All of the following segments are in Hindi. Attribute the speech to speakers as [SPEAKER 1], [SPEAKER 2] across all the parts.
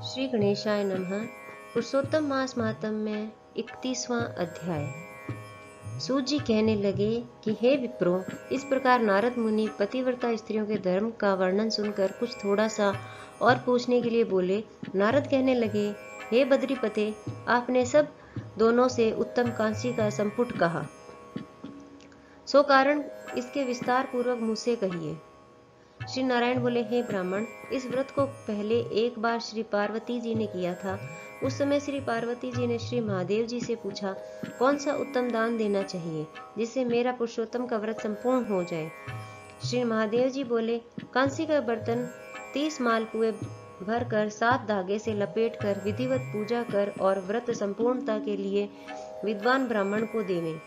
[SPEAKER 1] श्री गणेशाय नमः। पुरुषोत्तम मास महात्म्य 31वां अध्याय। सूत जी कहने लगे कि हे विप्रो, इस प्रकार नारद मुनि पतिव्रता स्त्रियों के धर्म का वर्णन सुनकर कुछ थोड़ा सा और पूछने के लिए बोले। नारद कहने लगे, हे बद्रीपते, आपने सब दोनों से उत्तम कांसी का संपुट कहा, सो कारण इसके विस्तार पूर्वक मुझसे कहिए। श्री नारायण बोले, हे ब्राह्मण, इस व्रत को पहले एक बार श्री पार्वती जी ने किया था। उस समय श्री पार्वती जी ने श्री महादेव जी से पूछा, कौन सा उत्तम दान देना चाहिए जिससे मेरा पुरुषोत्तम का व्रत संपूर्ण हो जाए। श्री महादेव जी बोले, कांसी का बर्तन 30 मालपुए भर कर 7 धागे से लपेट कर विधिवत पूजा कर और व्रत संपूर्णता के लिए विद्वान ब्राह्मण को देवें।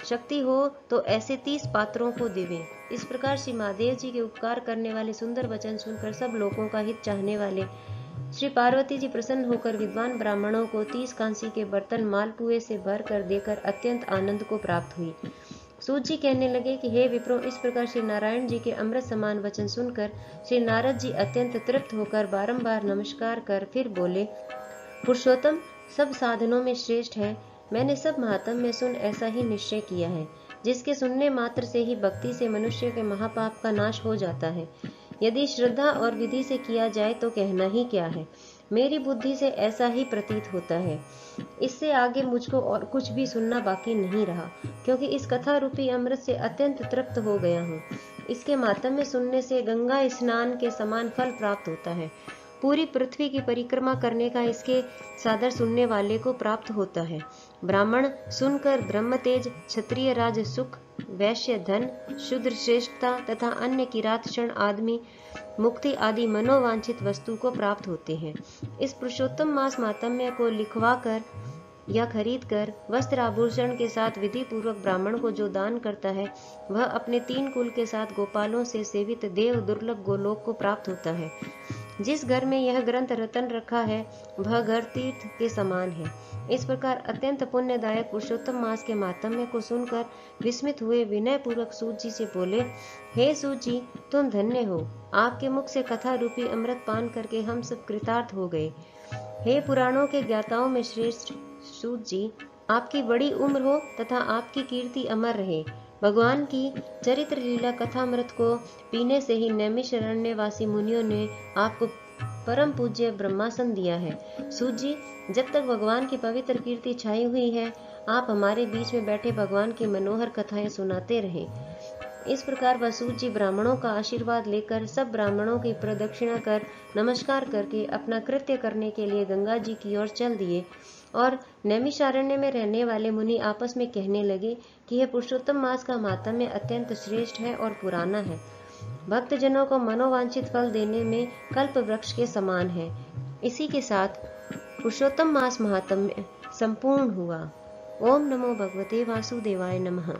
[SPEAKER 1] शक्ति हो तो ऐसे 30 पात्रों को देवें। इस प्रकार श्री महादेव जी के उपकार करने वाले सुंदर वचन सुनकर सब लोगों का हित चाहने वाले श्री पार्वती जी प्रसन्न होकर विद्वान ब्राह्मणों को 30 कांसी के बर्तन मालपुए से भर कर देकर अत्यंत आनंद को प्राप्त हुई। सूत जी कहने लगे कि हे विप्रो, इस प्रकार श्री नारायण जी के अमृत समान वचन सुनकर श्री नारद जी अत्यंत तृप्त होकर बारंबार नमस्कार कर फिर बोले, पुरुषोत्तम सब साधनों में श्रेष्ठ है। मैंने सब महात्म्य में सुन ऐसा ही निश्चय किया है, जिसके सुनने मात्र से ही भक्ति से मनुष्य के महापाप का नाश हो जाता है। यदि श्रद्धा और विधि से किया जाए तो कहना ही क्या है। मेरी बुद्धि से ऐसा ही प्रतीत होता है। इससे आगे मुझको और कुछ भी सुनना बाकी नहीं रहा, क्योंकि इस कथा रूपी अमृत से अत्यंत तृप्त हो गया हूँ। इसके मातम्य सुनने से गंगा स्नान के समान फल प्राप्त होता है। पूरी पृथ्वी की परिक्रमा करने का इसके सादर सुनने वाले को प्राप्त होता है। ब्राह्मण सुनकर ब्रह्म तेज, क्षत्रिय राज सुख, वैश्य धन, शूद्र श्रेष्ठता तथा अन्य किरात क्षण आदमी मुक्ति आदि मनोवांछित वस्तु को प्राप्त होते हैं। इस पुरुषोत्तम मास मातम्य को लिखवा कर या खरीद कर वस्त्र आभूषण के साथ विधि पूर्वक ब्राह्मण को जो दान करता है, वह अपने 3 कुल के साथ गोपालों से सेवित देव दुर्लभ गोलोक को प्राप्त होता है। जिस घर में यह ग्रंथ रतन रखा है, वह घर तीर्थ के समान है। इस प्रकार अत्यंत पुण्यदायक पुरुषोत्तम मास के मातम्य को सुनकर विस्मित हुए विनय पूर्वक सूत जी से बोले, हे सूत जी, तुम धन्य हो। आपके मुख से कथा रूपी अमृत पान करके हम सब कृतार्थ हो गए। हे पुराणों के ज्ञाताओं में श्रेष्ठ सूत जी, आपकी बड़ी उम्र हो तथा आपकी कीर्ति अमर रहे। भगवान की चरित्र लीला कथामृत को पीने से ही नैमिषारण्यवासी मुनियों ने आपको परम पूज्य ब्रह्मासन दिया है। सूत जी, जब तक भगवान की पवित्र कीर्ति छाई हुई है, आप हमारे बीच में बैठे भगवान की मनोहर कथाएं सुनाते रहे। इस प्रकार वह सूत जी ब्राह्मणों का आशीर्वाद लेकर सब ब्राह्मणों की प्रदक्षिणा कर नमस्कार करके अपना कृत्य करने के लिए गंगा जी की ओर चल दिए। और नैमिषारण्य में रहने वाले मुनि आपस में कहने लगे कि यह पुरुषोत्तम मास का मातम्य अत्यंत श्रेष्ठ है और पुराना है। भक्तजनों को मनोवांछित फल देने में कल्प वृक्ष के समान है। इसी के साथ पुरुषोत्तम मास महात्म्य संपूर्ण हुआ। ओम नमो भगवते वासुदेवाय नमः।